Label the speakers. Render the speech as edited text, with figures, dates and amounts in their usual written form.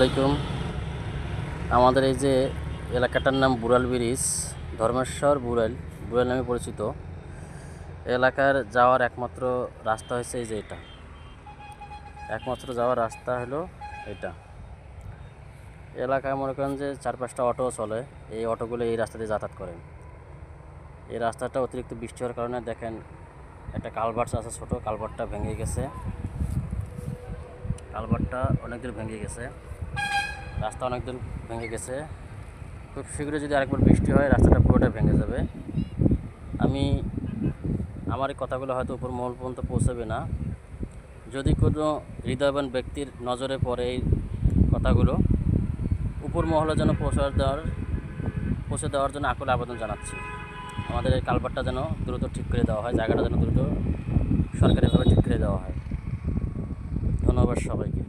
Speaker 1: আসসালামাইকুম। আমাদের এই যে এলাকাটার নাম বুড়াল ব্রিজ, ধর্মেশ্বর বুড়াল নামে পরিচিত। এলাকার যাওয়ার একমাত্র রাস্তা হচ্ছে এই যে এটা, একমাত্র যাওয়ার রাস্তা হলো এটা। এলাকায় মনে করেন যে 4-5টা অটো চলে, এই অটোগুলো এই রাস্তা দিয়ে যাতায়াত করেন। এই রাস্তাটা অতিরিক্ত বৃষ্টি হওয়ার কারণে দেখেন একটা কালভার্ট আছে, ছোটো কালভার্টটা ভেঙে গেছে। কালভার্টটা অনেকদিন ভেঙে গেছে, রাস্তা অনেকদিন ভেঙে গেছে। খুব শীঘ্রই যদি আরেকবার বৃষ্টি হয় রাস্তাটা পুরোটাই ভেঙে যাবে। আমার এই কথাগুলো হয়তো উপর মহল পর্যন্ত পৌঁছাবে না। যদি কোনো হৃদয়বান ব্যক্তির নজরে পড়ে এই কথাগুলো, উপর মহলে যেন পৌঁছে দেওয়ার জন্য আকুল আবেদন জানাচ্ছি। আমাদের এই কালভার্টটা যেন দ্রুত ঠিক করে দেওয়া হয়, জায়গাটা যেন দ্রুত সরকারিভাবে ঠিক করে দেওয়া হয়। ধন্যবাদ সবাইকে।